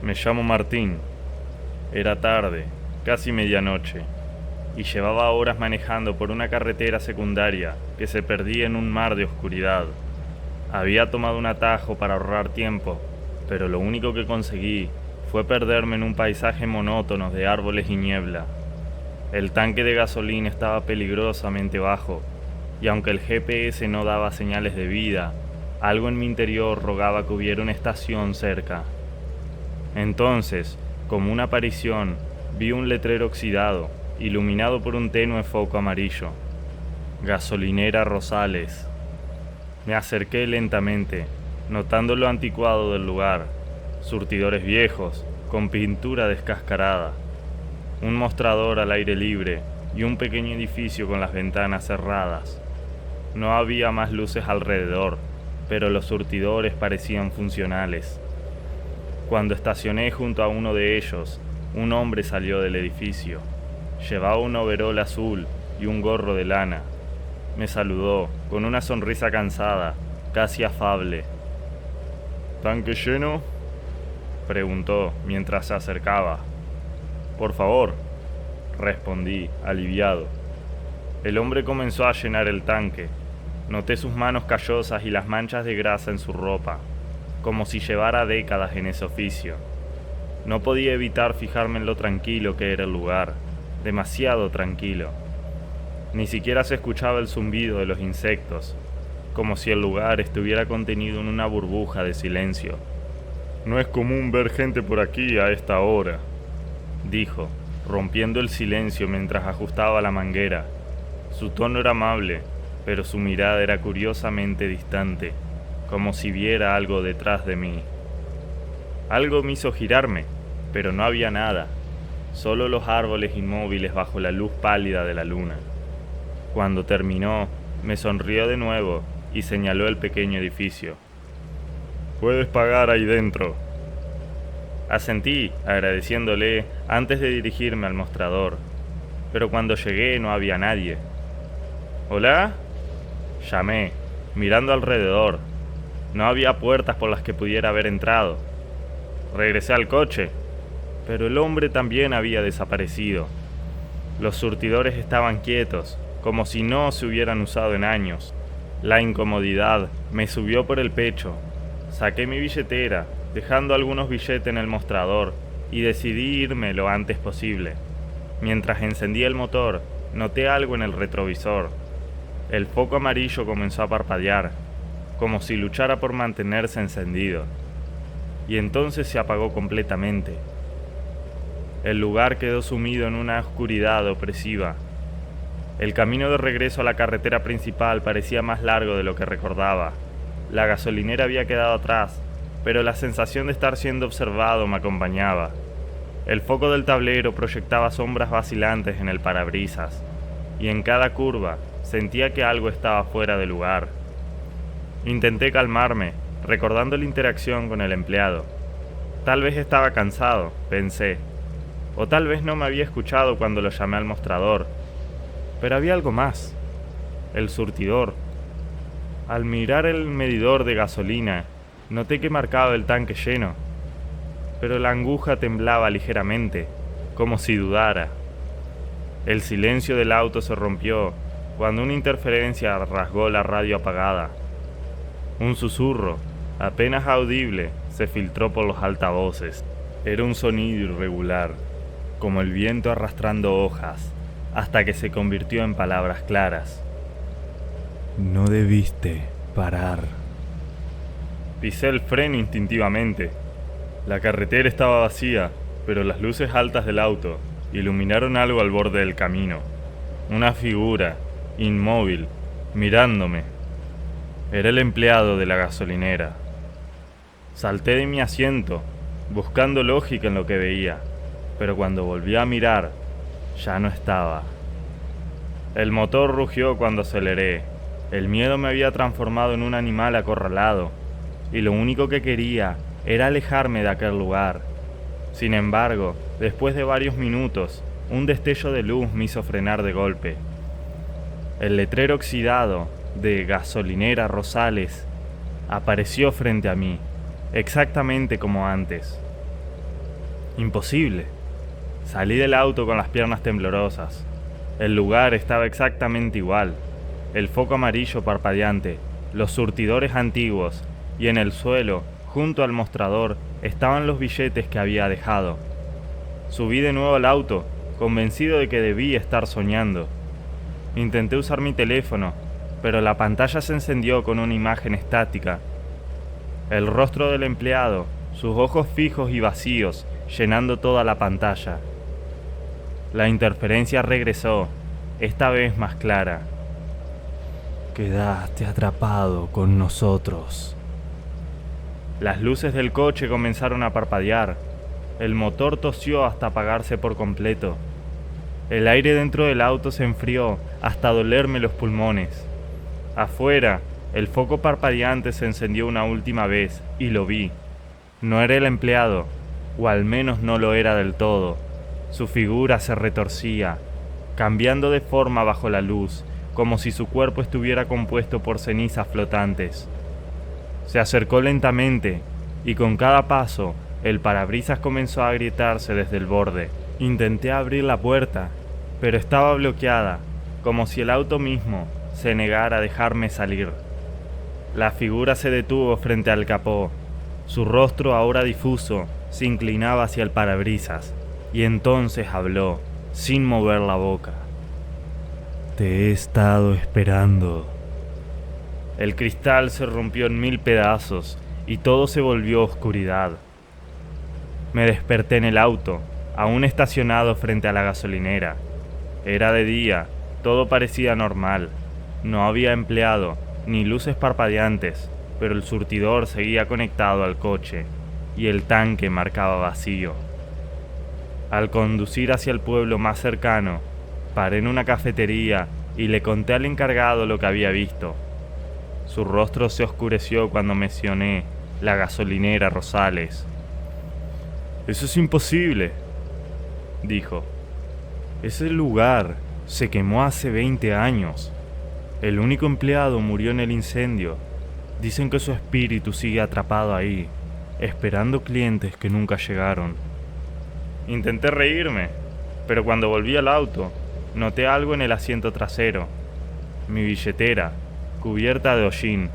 Me llamo Martín. Era tarde, casi medianoche, y llevaba horas manejando por una carretera secundaria que se perdía en un mar de oscuridad. Había tomado un atajo para ahorrar tiempo, pero lo único que conseguí fue perderme en un paisaje monótono de árboles y niebla. El tanque de gasolina estaba peligrosamente bajo, y aunque el GPS no daba señales de vida, algo en mi interior rogaba que hubiera una estación cerca. Entonces, como una aparición, vi un letrero oxidado, iluminado por un tenue foco amarillo. Gasolinera Rosales. Me acerqué lentamente, notando lo anticuado del lugar. Surtidores viejos, con pintura descascarada. Un mostrador al aire libre y un pequeño edificio con las ventanas cerradas. No había más luces alrededor, pero los surtidores parecían funcionales. Cuando estacioné junto a uno de ellos, un hombre salió del edificio. Llevaba un overol azul y un gorro de lana. Me saludó con una sonrisa cansada, casi afable. ¿Tanque lleno?, preguntó mientras se acercaba. Por favor, respondí, aliviado. El hombre comenzó a llenar el tanque. Noté sus manos callosas y las manchas de grasa en su ropa, como si llevara décadas en ese oficio. No podía evitar fijarme en lo tranquilo que era el lugar, demasiado tranquilo. Ni siquiera se escuchaba el zumbido de los insectos, como si el lugar estuviera contenido en una burbuja de silencio. No es común ver gente por aquí a esta hora, dijo, rompiendo el silencio mientras ajustaba la manguera. Su tono era amable, pero su mirada era curiosamente distante, como si viera algo detrás de mí. Algo me hizo girarme, pero no había nada, solo los árboles inmóviles bajo la luz pálida de la luna. Cuando terminó, me sonrió de nuevo y señaló el pequeño edificio. «Puedes pagar ahí dentro». Asentí, agradeciéndole antes de dirigirme al mostrador, pero cuando llegué no había nadie. «¿Hola?», llamé, mirando alrededor. No había puertas por las que pudiera haber entrado. Regresé al coche, pero el hombre también había desaparecido. Los surtidores estaban quietos, como si no se hubieran usado en años. La incomodidad me subió por el pecho. Saqué mi billetera, dejando algunos billetes en el mostrador, y decidí irme lo antes posible. Mientras encendía el motor, noté algo en el retrovisor. El foco amarillo comenzó a parpadear, como si luchara por mantenerse encendido. Y entonces se apagó completamente. El lugar quedó sumido en una oscuridad opresiva. El camino de regreso a la carretera principal parecía más largo de lo que recordaba. La gasolinera había quedado atrás, pero la sensación de estar siendo observado me acompañaba. El foco del tablero proyectaba sombras vacilantes en el parabrisas, y en cada curva sentía que algo estaba fuera de lugar. Intenté calmarme, recordando la interacción con el empleado. Tal vez estaba cansado, pensé, o tal vez no me había escuchado cuando lo llamé al mostrador. Pero había algo más. El surtidor. Al mirar el medidor de gasolina, noté que marcaba el tanque lleno, pero la aguja temblaba ligeramente, como si dudara. El silencio del auto se rompió cuando una interferencia rasgó la radio apagada. Un susurro, apenas audible, se filtró por los altavoces. Era un sonido irregular, como el viento arrastrando hojas, hasta que se convirtió en palabras claras. No debiste parar. Pisé el freno instintivamente. La carretera estaba vacía, pero las luces altas del auto iluminaron algo al borde del camino. Una figura, inmóvil, mirándome. Era el empleado de la gasolinera. Salté de mi asiento, buscando lógica en lo que veía, pero cuando volví a mirar, ya no estaba. El motor rugió cuando aceleré. El miedo me había transformado en un animal acorralado, y lo único que quería era alejarme de aquel lugar. Sin embargo, después de varios minutos, un destello de luz me hizo frenar de golpe. El letrero oxidado de Gasolinera Rosales apareció frente a mí, exactamente como antes. Imposible. Salí del auto con las piernas temblorosas. El lugar estaba exactamente igual. El foco amarillo parpadeante, los surtidores antiguos, y en el suelo, junto al mostrador, estaban los billetes que había dejado. Subí de nuevo al auto, convencido de que debí estar soñando. Intenté usar mi teléfono, pero la pantalla se encendió con una imagen estática. El rostro del empleado, sus ojos fijos y vacíos, llenando toda la pantalla. La interferencia regresó, esta vez más clara. Quedaste atrapado con nosotros. Las luces del coche comenzaron a parpadear. El motor tosió hasta apagarse por completo. El aire dentro del auto se enfrió hasta dolerme los pulmones. Afuera, el foco parpadeante se encendió una última vez y lo vi. No era el empleado, o al menos no lo era del todo. Su figura se retorcía, cambiando de forma bajo la luz, como si su cuerpo estuviera compuesto por cenizas flotantes. Se acercó lentamente, y con cada paso, el parabrisas comenzó a agrietarse desde el borde. Intenté abrir la puerta, pero estaba bloqueada, como si el auto mismo se negara a dejarme salir. La figura se detuvo frente al capó. Su rostro, ahora difuso, se inclinaba hacia el parabrisas, y entonces habló, sin mover la boca. Te he estado esperando. El cristal se rompió en 1000 pedazos y todo se volvió oscuridad. Me desperté en el auto, aún estacionado frente a la gasolinera. Era de día, todo parecía normal. No había empleado, ni luces parpadeantes, pero el surtidor seguía conectado al coche, y el tanque marcaba vacío. Al conducir hacia el pueblo más cercano, paré en una cafetería y le conté al encargado lo que había visto. Su rostro se oscureció cuando mencioné la gasolinera Rosales. «Eso es imposible», dijo. «Ese lugar se quemó hace 20 años. El único empleado murió en el incendio. Dicen que su espíritu sigue atrapado ahí, esperando clientes que nunca llegaron». Intenté reírme, pero cuando volví al auto, noté algo en el asiento trasero. Mi billetera, cubierta de hollín.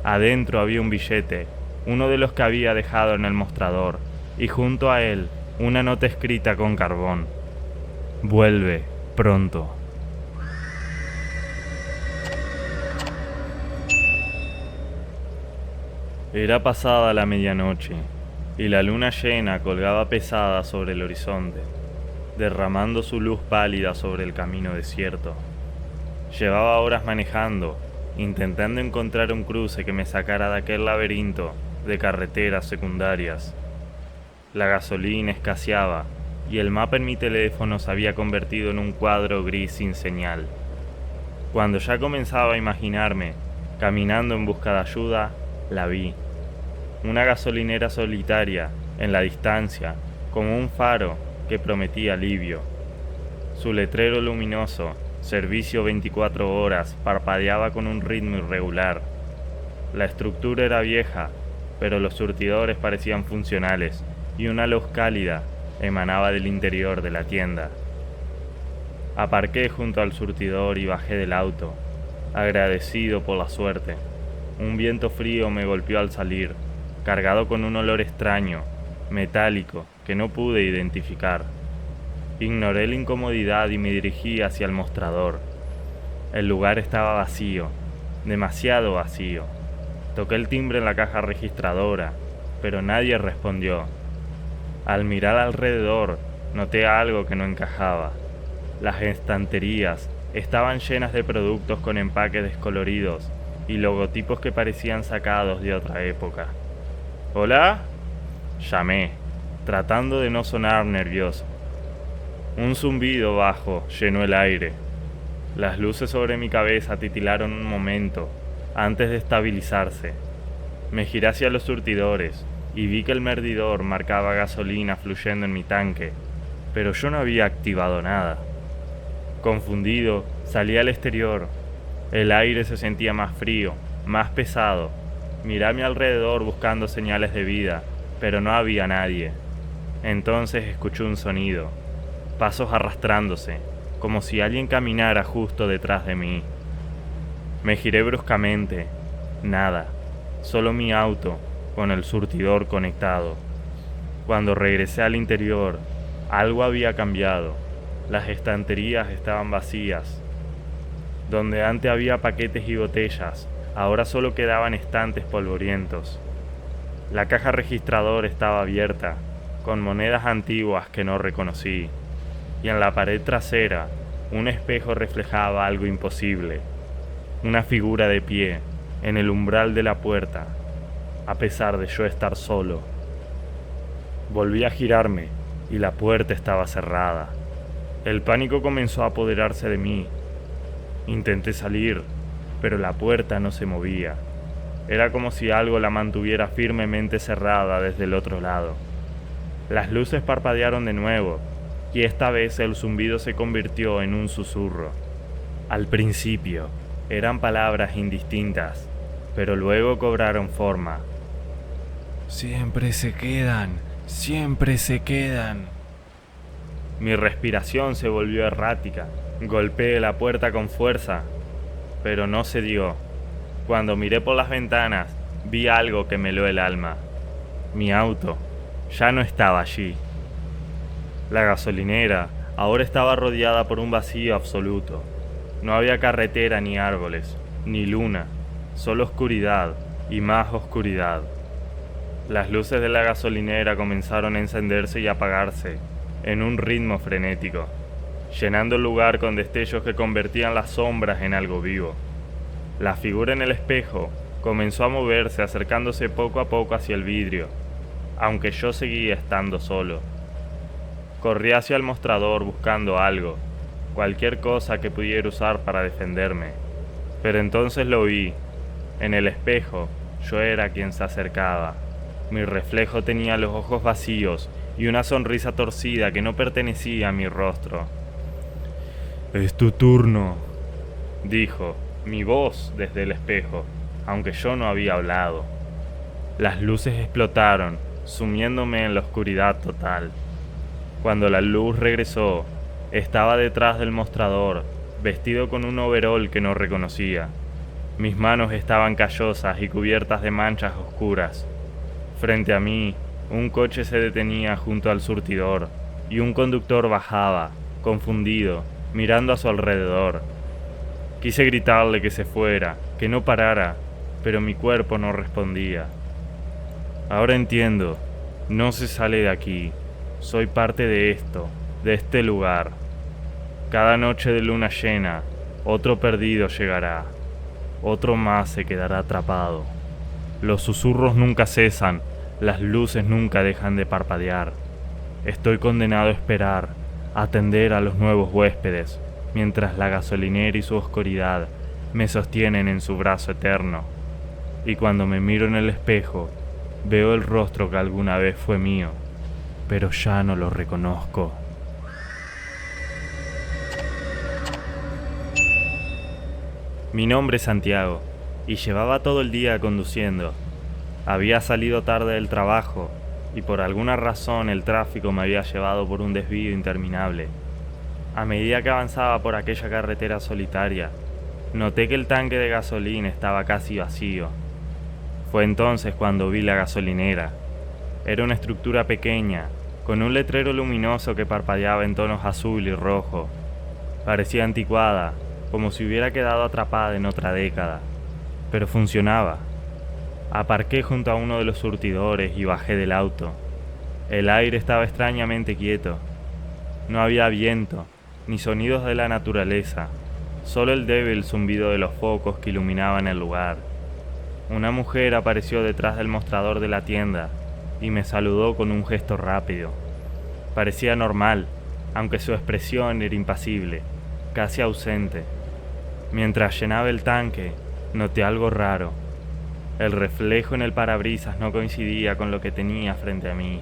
Adentro había un billete, uno de los que había dejado en el mostrador, y junto a él, una nota escrita con carbón. «Vuelve, pronto». Era pasada la medianoche, y la luna llena colgaba pesada sobre el horizonte, derramando su luz pálida sobre el camino desierto. Llevaba horas manejando, intentando encontrar un cruce que me sacara de aquel laberinto de carreteras secundarias. La gasolina escaseaba, y el mapa en mi teléfono se había convertido en un cuadro gris sin señal. Cuando ya comenzaba a imaginarme, caminando en busca de ayuda, la vi. Una gasolinera solitaria, en la distancia, como un faro que prometía alivio. Su letrero luminoso, servicio 24 horas, parpadeaba con un ritmo irregular. La estructura era vieja, pero los surtidores parecían funcionales, y una luz cálida emanaba del interior de la tienda. Aparqué junto al surtidor y bajé del auto, agradecido por la suerte. Un viento frío me golpeó al salir, cargado con un olor extraño, metálico, que no pude identificar. Ignoré la incomodidad y me dirigí hacia el mostrador. El lugar estaba vacío, demasiado vacío. Toqué el timbre en la caja registradora, pero nadie respondió. Al mirar alrededor, noté algo que no encajaba. Las estanterías estaban llenas de productos con empaques descoloridos y logotipos que parecían sacados de otra época. «¿Hola?», llamé, tratando de no sonar nervioso. Un zumbido bajo llenó el aire. Las luces sobre mi cabeza titilaron un momento, antes de estabilizarse. Me giré hacia los surtidores y vi que el medidor marcaba gasolina fluyendo en mi tanque, pero yo no había activado nada. Confundido, salí al exterior. El aire se sentía más frío, más pesado. Miré a mi alrededor buscando señales de vida, pero no había nadie. Entonces escuché un sonido, pasos arrastrándose, como si alguien caminara justo detrás de mí. Me giré bruscamente. Nada, solo mi auto con el surtidor conectado. Cuando regresé al interior, algo había cambiado. Las estanterías estaban vacías. Donde antes había paquetes y botellas, ahora solo quedaban estantes polvorientos. La caja registrador estaba abierta, con monedas antiguas que no reconocí, y en la pared trasera, un espejo reflejaba algo imposible. Una figura de pie, en el umbral de la puerta, a pesar de yo estar solo. Volví a girarme, y la puerta estaba cerrada. El pánico comenzó a apoderarse de mí. Intenté salir, pero la puerta no se movía. Era como si algo la mantuviera firmemente cerrada desde el otro lado. Las luces parpadearon de nuevo, y esta vez el zumbido se convirtió en un susurro. Al principio, eran palabras indistintas, pero luego cobraron forma. Siempre se quedan, siempre se quedan. Mi respiración se volvió errática. Golpeé la puerta con fuerza, pero no se dio. Cuando miré por las ventanas, vi algo que me heló el alma. Mi auto ya no estaba allí. La gasolinera ahora estaba rodeada por un vacío absoluto. No había carretera ni árboles, ni luna, solo oscuridad y más oscuridad. Las luces de la gasolinera comenzaron a encenderse y apagarse en un ritmo frenético, llenando el lugar con destellos que convertían las sombras en algo vivo. La figura en el espejo comenzó a moverse, acercándose poco a poco hacia el vidrio, aunque yo seguía estando solo. Corrí hacia el mostrador buscando algo, cualquier cosa que pudiera usar para defenderme. Pero entonces lo vi. En el espejo, yo era quien se acercaba. Mi reflejo tenía los ojos vacíos y una sonrisa torcida que no pertenecía a mi rostro. Es tu turno, dijo mi voz desde el espejo, aunque yo no había hablado. Las luces explotaron, sumiéndome en la oscuridad total. Cuando la luz regresó, estaba detrás del mostrador, vestido con un overol que no reconocía. Mis manos estaban callosas y cubiertas de manchas oscuras. Frente a mí, un coche se detenía junto al surtidor, y un conductor bajaba, confundido, mirando a su alrededor. Quise gritarle que se fuera, que no parara, pero mi cuerpo no respondía. Ahora entiendo, no se sale de aquí, soy parte de esto, de este lugar. Cada noche de luna llena, otro perdido llegará, otro más se quedará atrapado. Los susurros nunca cesan, las luces nunca dejan de parpadear. Estoy condenado a esperar, a atender a los nuevos huéspedes, mientras la gasolinera y su oscuridad me sostienen en su brazo eterno. Y cuando me miro en el espejo, veo el rostro que alguna vez fue mío, pero ya no lo reconozco. Mi nombre es Santiago, y llevaba todo el día conduciendo. Había salido tarde del trabajo, y por alguna razón el tráfico me había llevado por un desvío interminable. A medida que avanzaba por aquella carretera solitaria, noté que el tanque de gasolina estaba casi vacío. Fue entonces cuando vi la gasolinera. Era una estructura pequeña, con un letrero luminoso que parpadeaba en tonos azul y rojo. Parecía anticuada, como si hubiera quedado atrapada en otra década, pero funcionaba. Aparqué junto a uno de los surtidores y bajé del auto. El aire estaba extrañamente quieto. No había viento, ni sonidos de la naturaleza, solo el débil zumbido de los focos que iluminaban el lugar. Una mujer apareció detrás del mostrador de la tienda y me saludó con un gesto rápido. Parecía normal, aunque su expresión era impasible, casi ausente. Mientras llenaba el tanque, noté algo raro. El reflejo en el parabrisas no coincidía con lo que tenía frente a mí.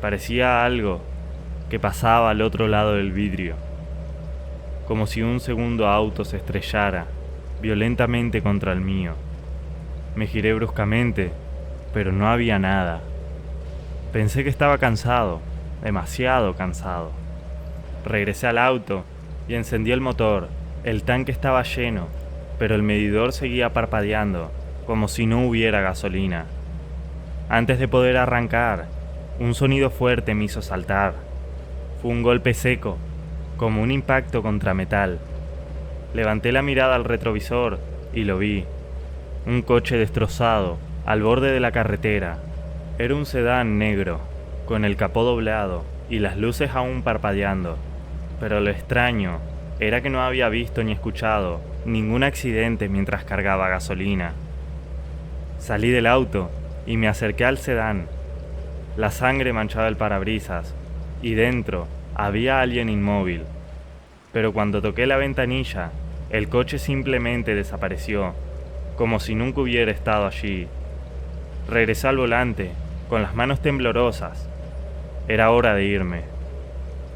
Parecía algo que pasaba al otro lado del vidrio, como si un segundo auto se estrellara violentamente contra el mío. Me giré bruscamente, pero no había nada. Pensé que estaba cansado, demasiado cansado. Regresé al auto y encendí el motor. El tanque estaba lleno, pero el medidor seguía parpadeando, como si no hubiera gasolina. Antes de poder arrancar, un sonido fuerte me hizo saltar. Fue un golpe seco, como un impacto contra metal. Levanté la mirada al retrovisor y lo vi. Un coche destrozado, al borde de la carretera. Era un sedán negro, con el capó doblado y las luces aún parpadeando. Pero lo extraño era que no había visto ni escuchado ningún accidente mientras cargaba gasolina. Salí del auto y me acerqué al sedán. La sangre manchaba el parabrisas y dentro había alguien inmóvil. Pero cuando toqué la ventanilla, el coche simplemente desapareció, como si nunca hubiera estado allí. Regresé al volante, con las manos temblorosas. Era hora de irme.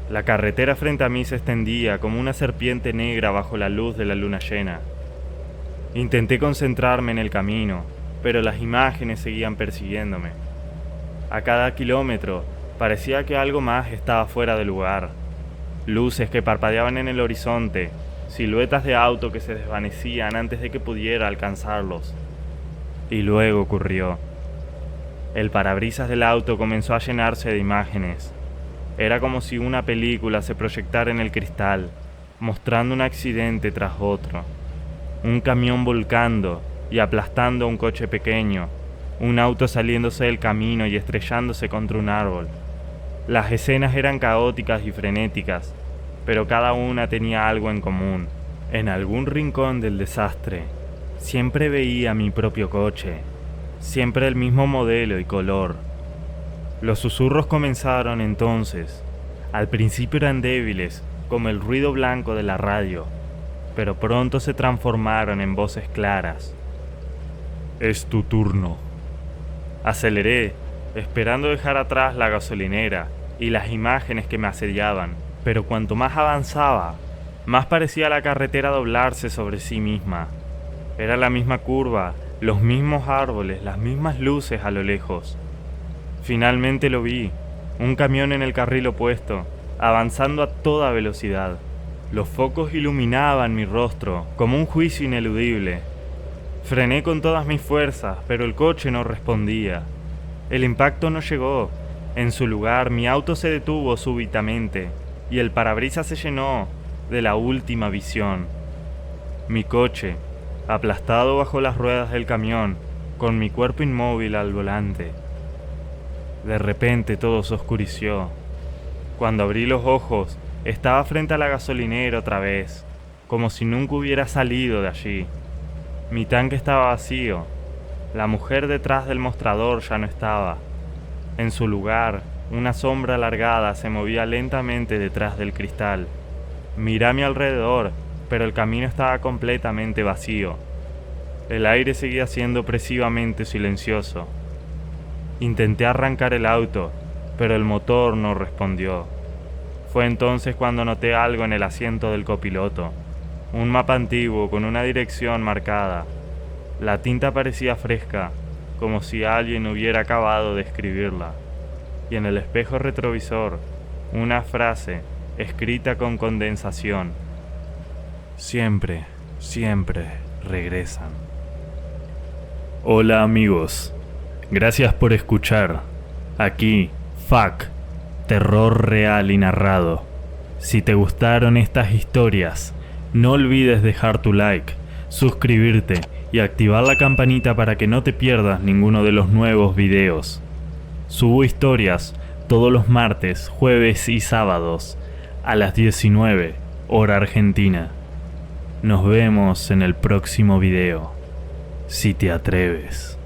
La carretera frente a mí se extendía como una serpiente negra bajo la luz de la luna llena. Intenté concentrarme en el camino, pero las imágenes seguían persiguiéndome. A cada kilómetro parecía que algo más estaba fuera de lugar. Luces que parpadeaban en el horizonte, siluetas de auto que se desvanecían antes de que pudiera alcanzarlos. Y luego ocurrió. El parabrisas del auto comenzó a llenarse de imágenes. Era como si una película se proyectara en el cristal, mostrando un accidente tras otro. Un camión volcando y aplastando a un coche pequeño, un auto saliéndose del camino y estrellándose contra un árbol. Las escenas eran caóticas y frenéticas, pero cada una tenía algo en común. En algún rincón del desastre, siempre veía mi propio coche, siempre el mismo modelo y color. Los susurros comenzaron entonces. Al principio eran débiles, como el ruido blanco de la radio, pero pronto se transformaron en voces claras. Es tu turno. Aceleré, esperando dejar atrás la gasolinera y las imágenes que me asediaban, pero cuanto más avanzaba, más parecía la carretera doblarse sobre sí misma. Era la misma curva, los mismos árboles, las mismas luces a lo lejos. Finalmente lo vi, un camión en el carril opuesto, avanzando a toda velocidad. Los focos iluminaban mi rostro, como un juicio ineludible. Frené con todas mis fuerzas, pero el coche no respondía. El impacto no llegó. En su lugar, mi auto se detuvo súbitamente, y el parabrisas se llenó de la última visión. Mi coche, aplastado bajo las ruedas del camión, con mi cuerpo inmóvil al volante. De repente todo se oscureció. Cuando abrí los ojos, estaba frente a la gasolinera otra vez, como si nunca hubiera salido de allí. Mi tanque estaba vacío. La mujer detrás del mostrador ya no estaba. En su lugar, una sombra alargada se movía lentamente detrás del cristal. Miré a mi alrededor, pero el camino estaba completamente vacío. El aire seguía siendo opresivamente silencioso. Intenté arrancar el auto, pero el motor no respondió. Fue entonces cuando noté algo en el asiento del copiloto. Un mapa antiguo con una dirección marcada. La tinta parecía fresca, como si alguien hubiera acabado de escribirla. Y en el espejo retrovisor, una frase escrita con condensación. Siempre, siempre regresan. Hola amigos, gracias por escuchar. Aquí, FAQ, terror real y narrado. Si te gustaron estas historias, no olvides dejar tu like, suscribirte y activar la campanita para que no te pierdas ninguno de los nuevos videos. Subo historias todos los martes, jueves y sábados a las 19, hora argentina. Nos vemos en el próximo video, si te atreves.